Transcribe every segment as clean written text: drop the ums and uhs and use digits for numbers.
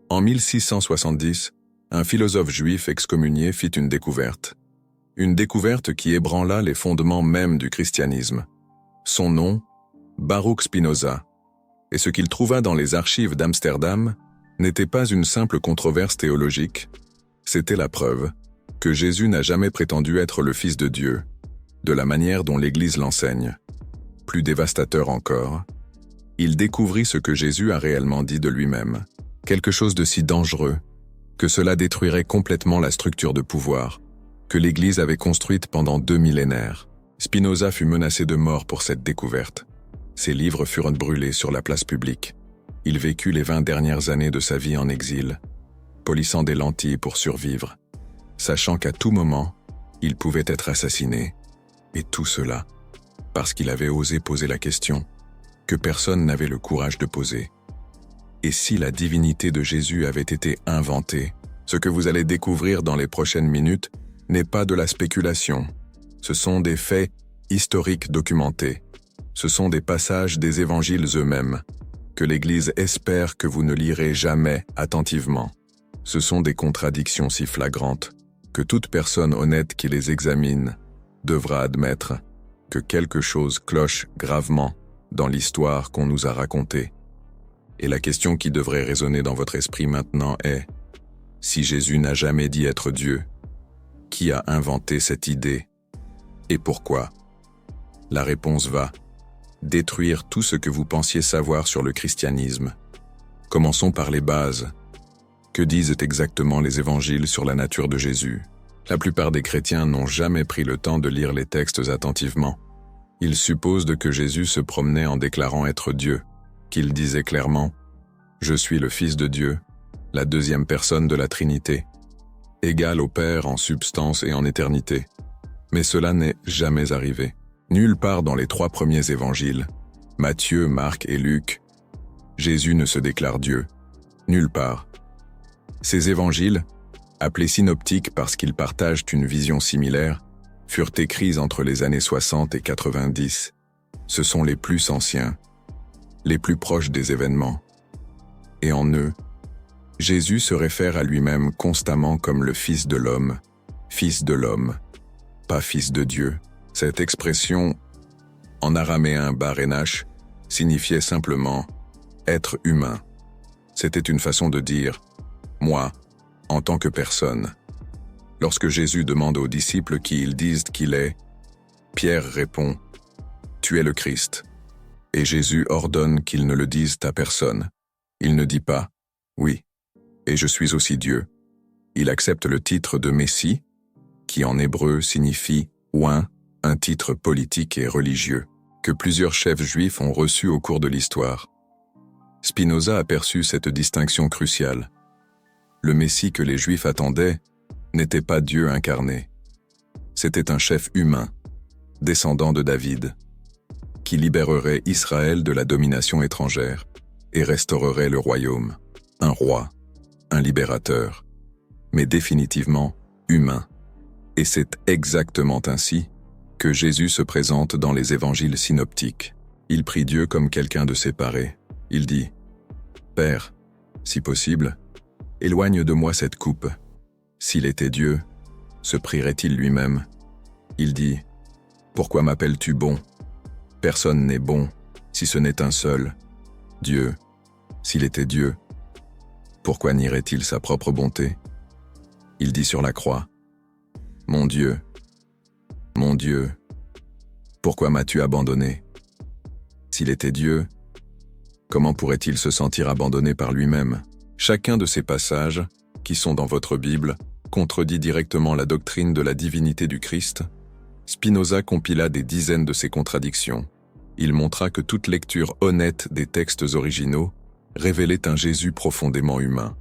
En 1670, un philosophe juif excommunié fit une découverte. Une découverte qui ébranla les fondements mêmes du christianisme. Son nom, Baruch Spinoza. Et ce qu'il trouva dans les archives d'Amsterdam n'était pas une simple controverse théologique, c'était la preuve que Jésus n'a jamais prétendu être le Fils de Dieu, de la manière dont l'Église l'enseigne. Plus dévastateur encore, il découvrit ce que Jésus a réellement dit de lui-même, quelque chose de si dangereux que cela détruirait complètement la structure de pouvoir que l'Église avait construite pendant 2 millénaires. Spinoza fut menacé de mort pour cette découverte. Ses livres furent brûlés sur la place publique. Il vécut les 20 dernières années de sa vie en exil, polissant des lentilles pour survivre, sachant qu'à tout moment, il pouvait être assassiné. Et tout cela, parce qu'il avait osé poser la question que personne n'avait le courage de poser. Et si la divinité de Jésus avait été inventée, ce que vous allez découvrir dans les prochaines minutes n'est pas de la spéculation. Ce sont des faits historiques documentés. Ce sont des passages des évangiles eux-mêmes, que l'Église espère que vous ne lirez jamais attentivement. Ce sont des contradictions si flagrantes que toute personne honnête qui les examine devra admettre que quelque chose cloche gravement dans l'histoire qu'on nous a racontée. Et la question qui devrait résonner dans votre esprit maintenant est: si Jésus n'a jamais dit être Dieu, qui a inventé cette idée et pourquoi? La réponse va détruire tout ce que vous pensiez savoir sur le christianisme. Commençons par les bases. Que disent exactement les évangiles sur la nature de Jésus? La plupart des chrétiens n'ont jamais pris le temps de lire les textes attentivement. Ils supposent que Jésus se promenait en déclarant être Dieu, qu'il disait clairement « Je suis le Fils de Dieu, la deuxième personne de la Trinité, égal au Père en substance et en éternité. » Mais cela n'est jamais arrivé. Nulle part dans les 3 premiers évangiles, Matthieu, Marc et Luc, Jésus ne se déclare Dieu. Nulle part. Ces évangiles, appelés synoptiques parce qu'ils partagent une vision similaire, furent écrits entre les années 60 et 90. Ce sont les plus anciens, les plus proches des événements. Et en eux, Jésus se réfère à lui-même constamment comme le Fils de l'homme, pas Fils de Dieu. Cette expression, en araméen barénache, signifiait simplement « être humain ». C'était une façon de dire « moi » en tant que personne. Lorsque Jésus demande aux disciples qui ils disent qu'il est, Pierre répond « Tu es le Christ ». Et Jésus ordonne qu'ils ne le disent à personne. Il ne dit pas « Oui, et je suis aussi Dieu ». Il accepte le titre de Messie, qui en hébreu signifie « oint », un titre politique et religieux, que plusieurs chefs juifs ont reçu au cours de l'histoire. Spinoza aperçut cette distinction cruciale. Le Messie que les Juifs attendaient n'était pas Dieu incarné. C'était un chef humain, descendant de David, qui libérerait Israël de la domination étrangère et restaurerait le royaume. Un roi, un libérateur, mais définitivement humain. Et c'est exactement ainsi que Jésus se présente dans les évangiles synoptiques. Il prie Dieu comme quelqu'un de séparé. Il dit « Père, si possible, éloigne de moi cette coupe. » S'il était Dieu, se prierait-il lui-même? Il dit « Pourquoi m'appelles-tu bon? Personne n'est bon, si ce n'est un seul, Dieu. S'il était Dieu, pourquoi nierait-il sa propre bonté? » Il dit sur la croix « Mon Dieu, pourquoi m'as-tu abandonné? » S'il était Dieu, comment pourrait-il se sentir abandonné par lui-même? Chacun de ces passages, qui sont dans votre Bible, contredit directement la doctrine de la divinité du Christ. Spinoza compila des dizaines de ces contradictions. Il montra que toute lecture honnête des textes originaux révélait un Jésus profondément humain,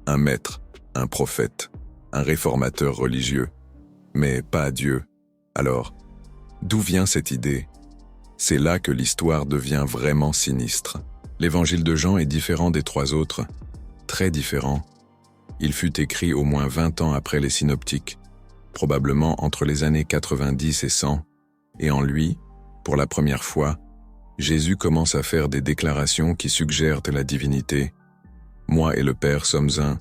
un maître, un prophète, un réformateur religieux, mais pas Dieu. Alors, d'où vient cette idée? C'est là que l'histoire devient vraiment sinistre. L'évangile de Jean est différent des 3 autres, très différent. Il fut écrit au moins 20 ans après les synoptiques, probablement entre les années 90 et 100, et en lui, pour la première fois, Jésus commence à faire des déclarations qui suggèrent la divinité. Moi et le Père sommes un.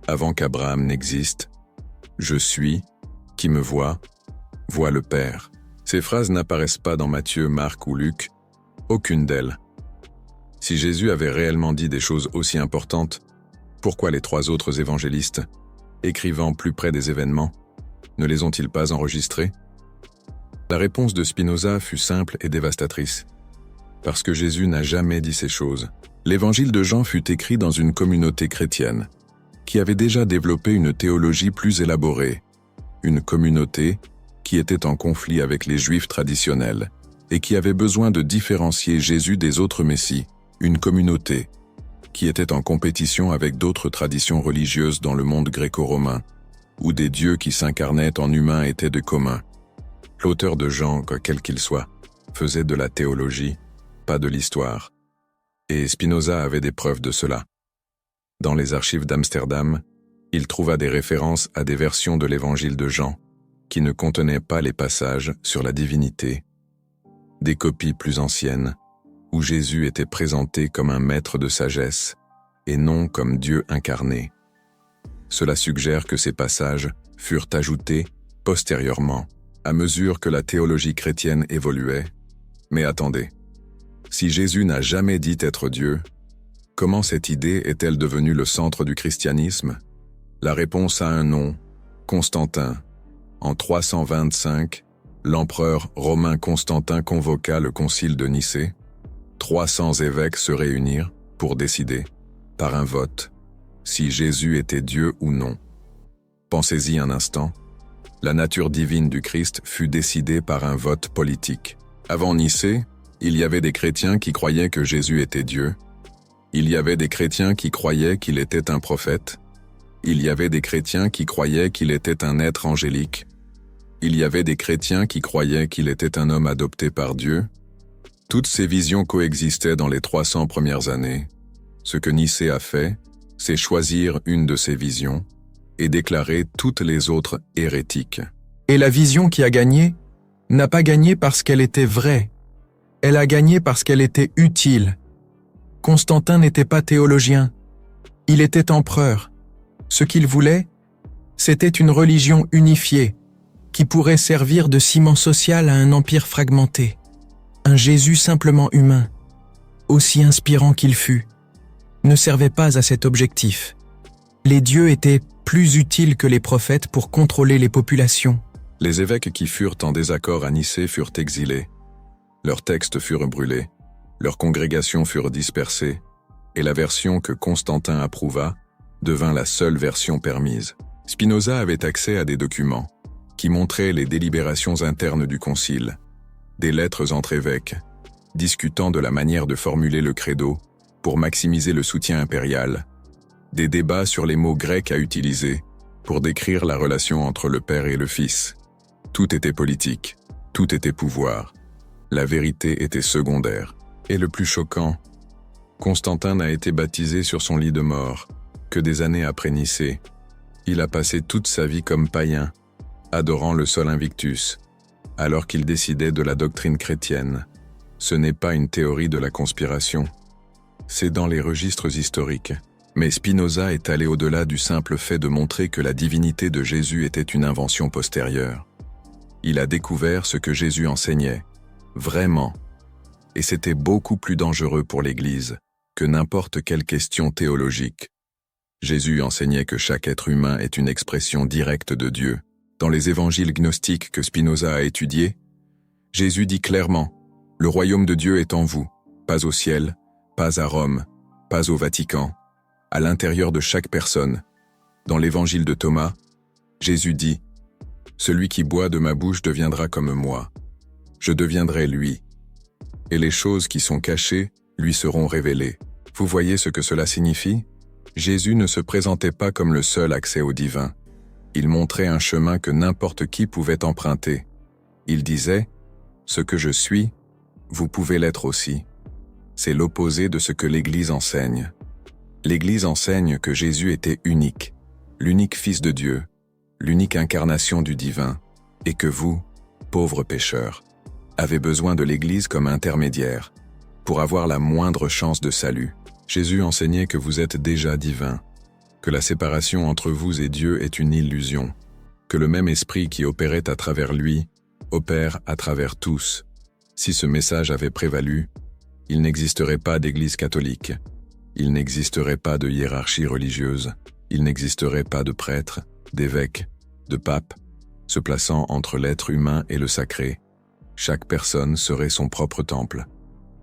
Avant qu'Abraham n'existe, je suis, qui me voit le Père. Ces phrases n'apparaissent pas dans Matthieu, Marc ou Luc, aucune d'elles. Si Jésus avait réellement dit des choses aussi importantes, pourquoi les 3 autres évangélistes, écrivant plus près des événements, ne les ont-ils pas enregistrés? La réponse de Spinoza fut simple et dévastatrice. Parce que Jésus n'a jamais dit ces choses. L'évangile de Jean fut écrit dans une communauté chrétienne, qui avait déjà développé une théologie plus élaborée, une communauté qui était en conflit avec les Juifs traditionnels et qui avait besoin de différencier Jésus des autres messies, une communauté qui était en compétition avec d'autres traditions religieuses dans le monde gréco-romain, où des dieux qui s'incarnaient en humains étaient de commun. L'auteur de Jean, quel qu'il soit, faisait de la théologie, pas de l'histoire. Et Spinoza avait des preuves de cela. Dans les archives d'Amsterdam, il trouva des références à des versions de l'évangile de Jean, qui ne contenaient pas les passages sur la divinité, des copies plus anciennes, où Jésus était présenté comme un maître de sagesse, et non comme Dieu incarné. Cela suggère que ces passages furent ajoutés postérieurement, à mesure que la théologie chrétienne évoluait. Mais attendez, si Jésus n'a jamais dit être Dieu, comment cette idée est-elle devenue le centre du christianisme? La réponse a un nom, Constantin. En 325, l'empereur romain Constantin convoqua le concile de Nicée. 300 évêques se réunirent pour décider, par un vote, si Jésus était Dieu ou non. Pensez-y un instant. La nature divine du Christ fut décidée par un vote politique. Avant Nicée, il y avait des chrétiens qui croyaient que Jésus était Dieu. Il y avait des chrétiens qui croyaient qu'il était un prophète. Il y avait des chrétiens qui croyaient qu'il était un être angélique. Il y avait des chrétiens qui croyaient qu'il était un homme adopté par Dieu. Toutes ces visions coexistaient dans les 300 premières années. Ce que Nicée a fait, c'est choisir une de ces visions et déclarer toutes les autres hérétiques. Et la vision qui a gagné n'a pas gagné parce qu'elle était vraie. Elle a gagné parce qu'elle était utile. Constantin n'était pas théologien. Il était empereur. Ce qu'il voulait, c'était une religion unifiée, qui pourrait servir de ciment social à un empire fragmenté. Un Jésus simplement humain, aussi inspirant qu'il fût, ne servait pas à cet objectif. Les dieux étaient plus utiles que les prophètes pour contrôler les populations. Les évêques qui furent en désaccord à Nicée furent exilés. Leurs textes furent brûlés, leurs congrégations furent dispersées, et la version que Constantin approuva devint la seule version permise. Spinoza avait accès à des documents qui montraient les délibérations internes du concile, des lettres entre évêques, discutant de la manière de formuler le credo pour maximiser le soutien impérial, des débats sur les mots grecs à utiliser pour décrire la relation entre le Père et le Fils. Tout était politique, tout était pouvoir. La vérité était secondaire. Et le plus choquant, Constantin n'a été baptisé sur son lit de mort que des années après Nicée. Il a passé toute sa vie comme païen, adorant le Sol Invictus, alors qu'il décidait de la doctrine chrétienne. Ce n'est pas une théorie de la conspiration. C'est dans les registres historiques. Mais Spinoza est allé au-delà du simple fait de montrer que la divinité de Jésus était une invention postérieure. Il a découvert ce que Jésus enseignait, vraiment. Et c'était beaucoup plus dangereux pour l'Église que n'importe quelle question théologique. Jésus enseignait que chaque être humain est une expression directe de Dieu. Dans les évangiles gnostiques que Spinoza a étudiés, Jésus dit clairement « Le royaume de Dieu est en vous, pas au ciel, pas à Rome, pas au Vatican, à l'intérieur de chaque personne. » Dans l'évangile de Thomas, Jésus dit « Celui qui boit de ma bouche deviendra comme moi. Je deviendrai lui. Et les choses qui sont cachées lui seront révélées. » Vous voyez ce que cela signifie? Jésus ne se présentait pas comme le seul accès au divin. Il montrait un chemin que n'importe qui pouvait emprunter. Il disait « Ce que je suis, vous pouvez l'être aussi. » C'est l'opposé de ce que l'Église enseigne. L'Église enseigne que Jésus était unique, l'unique Fils de Dieu, l'unique incarnation du divin, et que vous, pauvres pécheurs, avez besoin de l'Église comme intermédiaire, pour avoir la moindre chance de salut. Jésus enseignait que vous êtes déjà divin, que la séparation entre vous et Dieu est une illusion, que le même esprit qui opérait à travers lui opère à travers tous. Si ce message avait prévalu, il n'existerait pas d'Église catholique, il n'existerait pas de hiérarchie religieuse, il n'existerait pas de prêtres, d'évêques, de papes, se plaçant entre l'être humain et le sacré. Chaque personne serait son propre temple.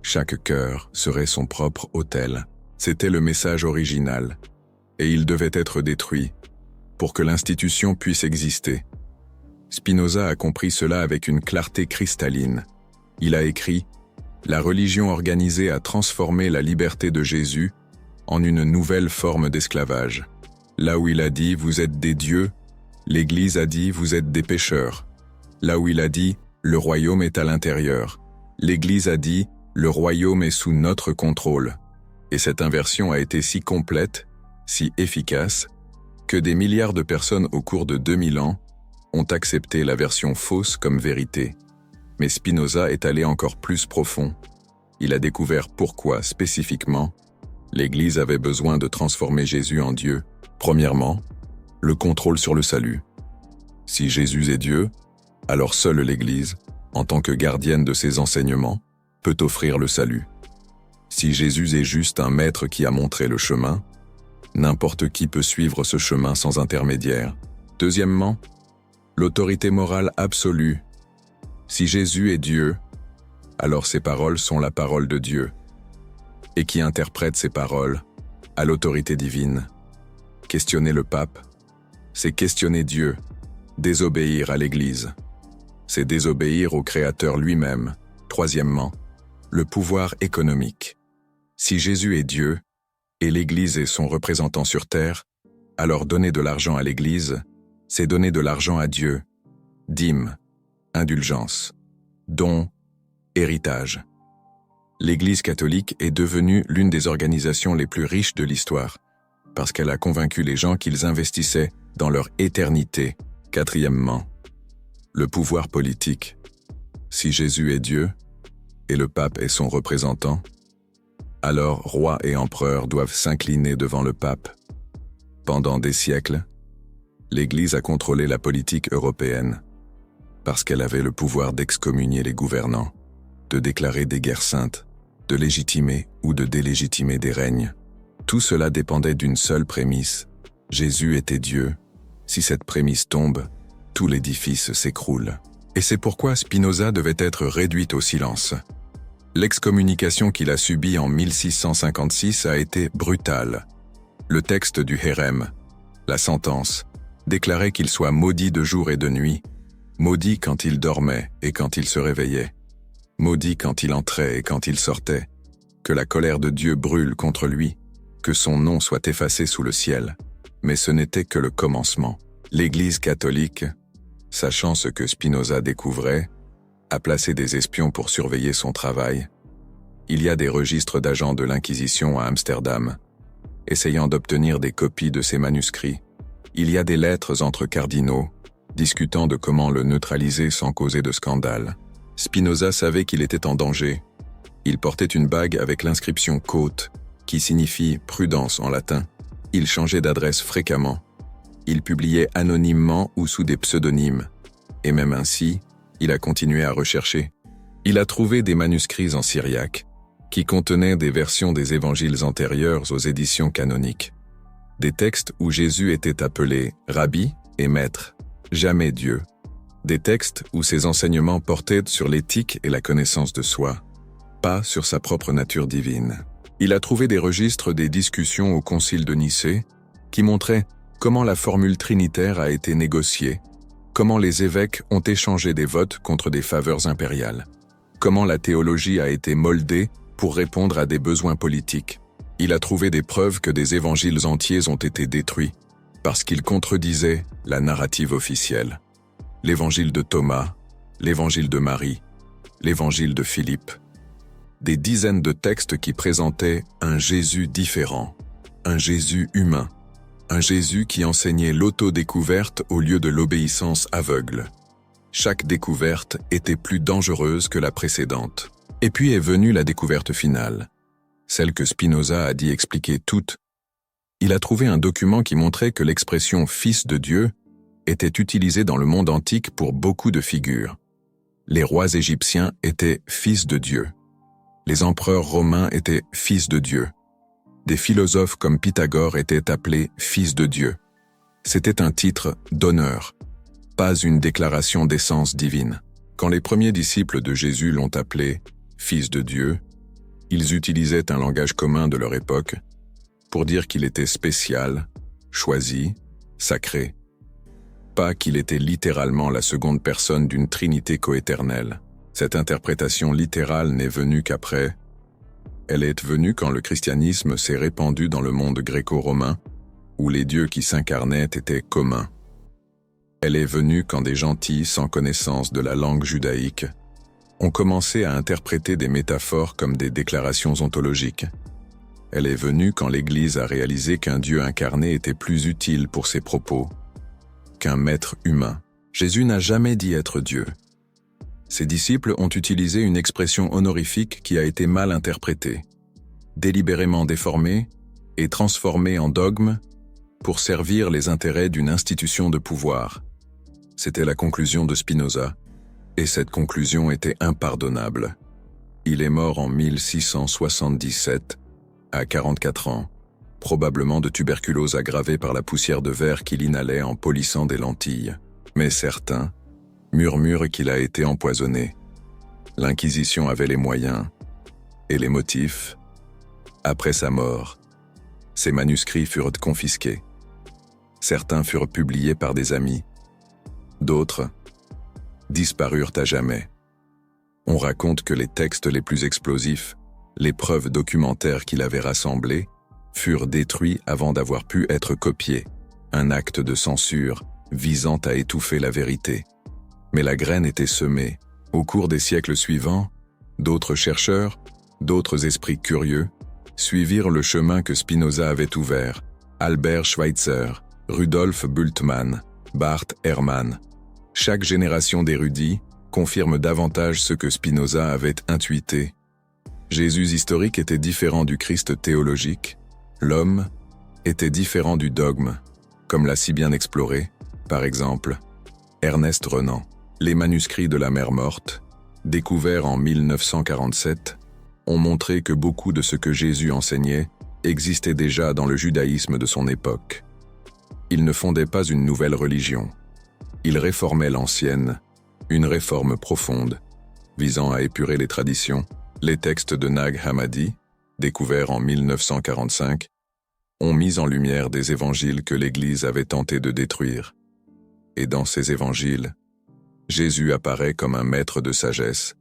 Chaque cœur serait son propre autel. C'était le message original, et il devait être détruit pour que l'institution puisse exister. Spinoza a compris cela avec une clarté cristalline. Il a écrit « La religion organisée a transformé la liberté de Jésus en une nouvelle forme d'esclavage. Là où il a dit « Vous êtes des dieux », l'Église a dit « Vous êtes des pécheurs ». Là où il a dit « Le royaume est à l'intérieur », l'Église a dit « Le royaume est sous notre contrôle ». Et cette inversion a été si complète, si efficace, que des milliards de personnes au cours de 2000 ans ont accepté la version fausse comme vérité. Mais Spinoza est allé encore plus profond. Il a découvert pourquoi, spécifiquement, l'Église avait besoin de transformer Jésus en Dieu. Premièrement, le contrôle sur le salut. Si Jésus est Dieu, alors seule l'Église, en tant que gardienne de ses enseignements, peut offrir le salut. Si Jésus est juste un maître qui a montré le chemin, n'importe qui peut suivre ce chemin sans intermédiaire. Deuxièmement, l'autorité morale absolue. Si Jésus est Dieu, alors ses paroles sont la parole de Dieu. Et qui interprète ces paroles a l'autorité divine. Questionner le pape, c'est questionner Dieu. Désobéir à l'Église, c'est désobéir au Créateur lui-même. Troisièmement, le pouvoir économique. Si Jésus est Dieu, et l'Église est son représentant sur terre, alors donner de l'argent à l'Église, c'est donner de l'argent à Dieu. Dîme, indulgence, don, héritage. L'Église catholique est devenue l'une des organisations les plus riches de l'histoire, parce qu'elle a convaincu les gens qu'ils investissaient dans leur éternité. Quatrièmement, le pouvoir politique. Si Jésus est Dieu, et le pape est son représentant, alors rois et empereurs doivent s'incliner devant le pape. Pendant des siècles, l'Église a contrôlé la politique européenne, parce qu'elle avait le pouvoir d'excommunier les gouvernants, de déclarer des guerres saintes, de légitimer ou de délégitimer des règnes. Tout cela dépendait d'une seule prémisse. Jésus était Dieu. Si cette prémisse tombe, tout l'édifice s'écroule. Et c'est pourquoi Spinoza devait être réduit au silence. L'excommunication qu'il a subie en 1656 a été brutale. Le texte du Hérème, la sentence, déclarait qu'il soit maudit de jour et de nuit, maudit quand il dormait et quand il se réveillait, maudit quand il entrait et quand il sortait, que la colère de Dieu brûle contre lui, que son nom soit effacé sous le ciel. Mais ce n'était que le commencement. L'Église catholique, sachant ce que Spinoza découvrait, a placé des espions pour surveiller son travail. Il y a des registres d'agents de l'Inquisition à Amsterdam, essayant d'obtenir des copies de ses manuscrits. Il y a des lettres entre cardinaux, discutant de comment le neutraliser sans causer de scandale. Spinoza savait qu'il était en danger. Il portait une bague avec l'inscription Quote, qui signifie prudence en latin. Il changeait d'adresse fréquemment. Il publiait anonymement ou sous des pseudonymes. Et même ainsi, il a continué à rechercher. Il a trouvé des manuscrits en syriaque, qui contenaient des versions des évangiles antérieurs aux éditions canoniques. Des textes où Jésus était appelé Rabbi et Maître, jamais Dieu. Des textes où ses enseignements portaient sur l'éthique et la connaissance de soi, pas sur sa propre nature divine. Il a trouvé des registres des discussions au Concile de Nicée, qui montraient comment la formule trinitaire a été négociée, comment les évêques ont échangé des votes contre des faveurs impériales, comment la théologie a été moldée pour répondre à des besoins politiques. Il a trouvé des preuves que des évangiles entiers ont été détruits, parce qu'ils contredisaient la narrative officielle. L'évangile de Thomas, l'évangile de Marie, l'évangile de Philippe. Des dizaines de textes qui présentaient un Jésus différent, un Jésus humain, un Jésus qui enseignait l'autodécouverte au lieu de l'obéissance aveugle. Chaque découverte était plus dangereuse que la précédente. Et puis est venue la découverte finale. celle que Spinoza a dit expliquer toutes. Il a trouvé un document qui montrait que l'expression « fils de Dieu » était utilisée dans le monde antique pour beaucoup de figures. Les rois égyptiens étaient fils de Dieu. Les empereurs romains étaient fils de Dieu. Des philosophes comme Pythagore étaient appelés fils de Dieu. C'était un titre d'honneur, pas une déclaration d'essence divine. Quand les premiers disciples de Jésus l'ont appelé fils de Dieu, ils utilisaient un langage commun de leur époque pour dire qu'il était spécial, choisi, sacré. Pas qu'il était littéralement la seconde personne d'une trinité coéternelle. Cette interprétation littérale n'est venue qu'après. Elle est venue quand le christianisme s'est répandu dans le monde gréco-romain, où les dieux qui s'incarnaient étaient communs. Elle est venue quand des gentils sans connaissance de la langue judaïque ont commencé à interpréter des métaphores comme des déclarations ontologiques. Elle est venue quand l'Église a réalisé qu'un Dieu incarné était plus utile pour ses propos qu'un maître humain. Jésus n'a jamais dit être Dieu. Ses disciples ont utilisé une expression honorifique qui a été mal interprétée, délibérément déformée et transformée en dogme pour servir les intérêts d'une institution de pouvoir. C'était la conclusion de Spinoza, et cette conclusion était impardonnable. Il est mort en 1677, à 44 ans, probablement de tuberculose aggravée par la poussière de verre qu'il inhalait en polissant des lentilles. Mais certains murmurent qu'il a été empoisonné. L'Inquisition avait les moyens et les motifs. Après sa mort, ses manuscrits furent confisqués. Certains furent publiés par des amis. D'autres disparurent à jamais. On raconte que les textes les plus explosifs, les preuves documentaires qu'il avait rassemblées, furent détruits avant d'avoir pu être copiés, un acte de censure visant à étouffer la vérité. Mais la graine était semée. Au cours des siècles suivants, d'autres chercheurs, d'autres esprits curieux, suivirent le chemin que Spinoza avait ouvert. Albert Schweitzer, Rudolf Bultmann, Bart Ehrman. Chaque génération d'érudits confirme davantage ce que Spinoza avait intuité. Jésus historique était différent du Christ théologique. L'homme était différent du dogme, comme l'a si bien exploré, par exemple, Ernest Renan. Les manuscrits de la Mer Morte, découverts en 1947, ont montré que beaucoup de ce que Jésus enseignait existait déjà dans le judaïsme de son époque. Il ne fondait pas une nouvelle religion. Il réformait l'ancienne, une réforme profonde, visant à épurer les traditions. Les textes de Nag Hammadi, découverts en 1945, ont mis en lumière des évangiles que l'Église avait tenté de détruire. Et dans ces évangiles, Jésus apparaît comme un maître de sagesse,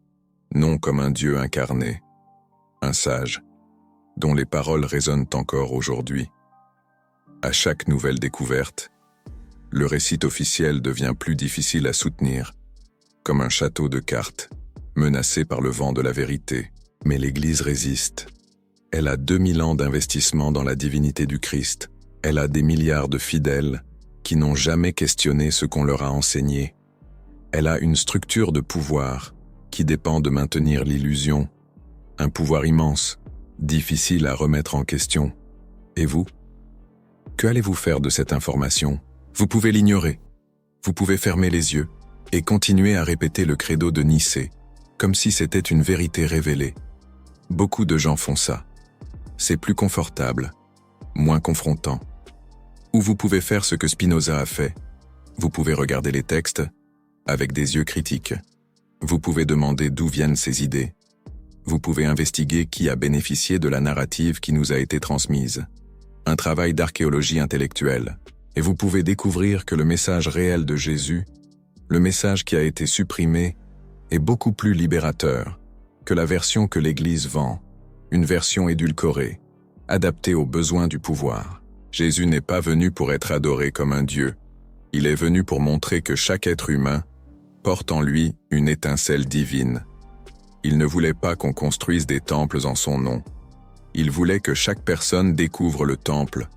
non comme un Dieu incarné, un sage, dont les paroles résonnent encore aujourd'hui. À chaque nouvelle découverte, le récit officiel devient plus difficile à soutenir, comme un château de cartes, menacé par le vent de la vérité. Mais l'Église résiste. Elle a 2000 ans d'investissement dans la divinité du Christ. Elle a des milliards de fidèles qui n'ont jamais questionné ce qu'on leur a enseigné. Elle a une structure de pouvoir qui dépend de maintenir l'illusion. Un pouvoir immense, difficile à remettre en question. Et vous? Que allez-vous faire de cette information? Vous pouvez l'ignorer. Vous pouvez fermer les yeux et continuer à répéter le credo de Nicée, comme si c'était une vérité révélée. Beaucoup de gens font ça. C'est plus confortable, moins confrontant. Ou vous pouvez faire ce que Spinoza a fait. Vous pouvez regarder les textes avec des yeux critiques. Vous pouvez demander d'où viennent ces idées. Vous pouvez investiguer qui a bénéficié de la narrative qui nous a été transmise. Un travail d'archéologie intellectuelle. Et vous pouvez découvrir que le message réel de Jésus, le message qui a été supprimé, est beaucoup plus libérateur que la version que l'Église vend, une version édulcorée, adaptée aux besoins du pouvoir. Jésus n'est pas venu pour être adoré comme un Dieu. Il est venu pour montrer que chaque être humain porte en lui une étincelle divine. Il ne voulait pas qu'on construise des temples en son nom. Il voulait que chaque personne découvre le temple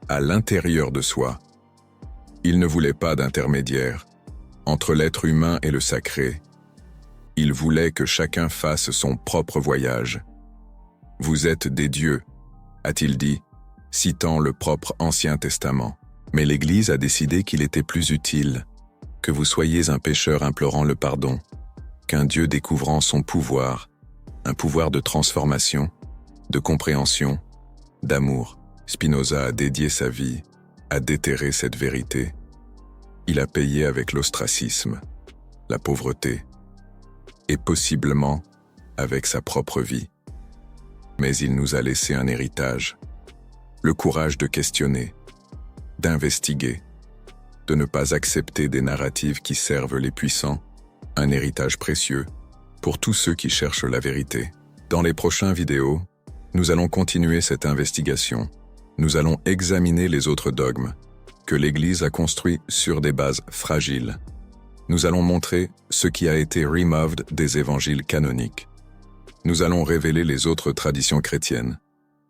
à l'intérieur de soi. Il ne voulait pas d'intermédiaire entre l'être humain et le sacré. Il voulait que chacun fasse son propre voyage. Vous êtes des dieux, a-t-il dit, citant le propre Ancien Testament. Mais l'Église a décidé qu'il était plus utile que vous soyez un pécheur implorant le pardon, qu'un Dieu découvrant son pouvoir, un pouvoir de transformation, de compréhension, d'amour. Spinoza a dédié sa vie à déterrer cette vérité. Il a payé avec l'ostracisme, la pauvreté, et possiblement avec sa propre vie. Mais il nous a laissé un héritage, le courage de questionner, d'investiguer, de ne pas accepter des narratives qui servent les puissants, un héritage précieux pour tous ceux qui cherchent la vérité. Dans les prochaines vidéos, nous allons continuer cette investigation. Nous allons examiner les autres dogmes que l'Église a construits sur des bases fragiles. Nous allons montrer ce qui a été removed des évangiles canoniques. Nous allons révéler les autres traditions chrétiennes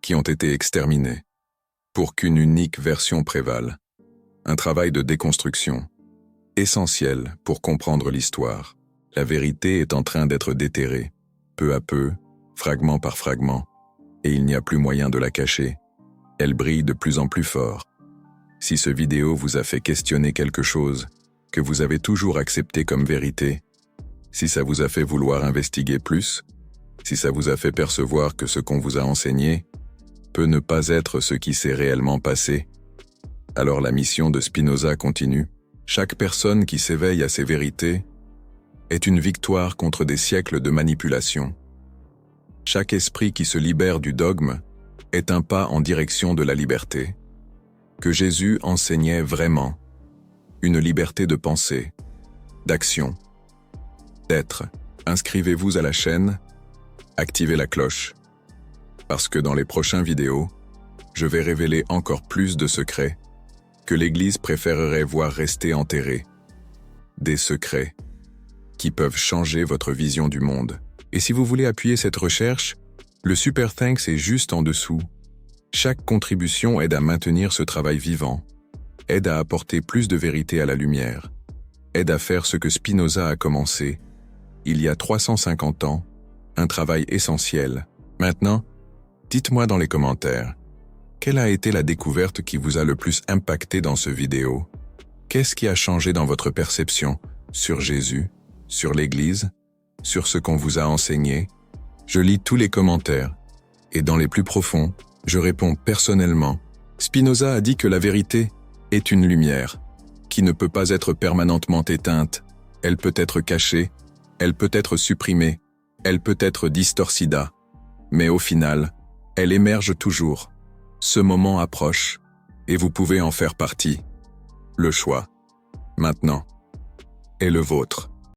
qui ont été exterminées pour qu'une unique version prévale. Un travail de déconstruction, essentiel pour comprendre l'histoire. La vérité est en train d'être déterrée, peu à peu, fragment par fragment, et il n'y a plus moyen de la cacher. Elle brille de plus en plus fort. Si ce vidéo vous a fait questionner quelque chose que vous avez toujours accepté comme vérité, si ça vous a fait vouloir investiguer plus, si ça vous a fait percevoir que ce qu'on vous a enseigné peut ne pas être ce qui s'est réellement passé, alors la mission de Spinoza continue. Chaque personne qui s'éveille à ces vérités est une victoire contre des siècles de manipulation. Chaque esprit qui se libère du dogme est un pas en direction de la liberté, que Jésus enseignait vraiment, une liberté de pensée, d'action, d'être. Inscrivez-vous à la chaîne, activez la cloche, parce que dans les prochaines vidéos, je vais révéler encore plus de secrets que l'Église préférerait voir rester enterrés. Des secrets qui peuvent changer votre vision du monde. Et si vous voulez appuyer cette recherche, le Super Thanks est juste en dessous. Chaque contribution aide à maintenir ce travail vivant, aide à apporter plus de vérité à la lumière, aide à faire ce que Spinoza a commencé, il y a 350 ans, un travail essentiel. Maintenant, dites-moi dans les commentaires, quelle a été la découverte qui vous a le plus impacté dans ce vidéo? Qu'est-ce qui a changé dans votre perception sur Jésus, sur l'Église, sur ce qu'on vous a enseigné? Je lis tous les commentaires, et dans les plus profonds, je réponds personnellement. Spinoza a dit que la vérité est une lumière, qui ne peut pas être permanentement éteinte. Elle peut être cachée, elle peut être supprimée, elle peut être distorcida. Mais au final, elle émerge toujours. Ce moment approche, et vous pouvez en faire partie. Le choix, maintenant, est le vôtre.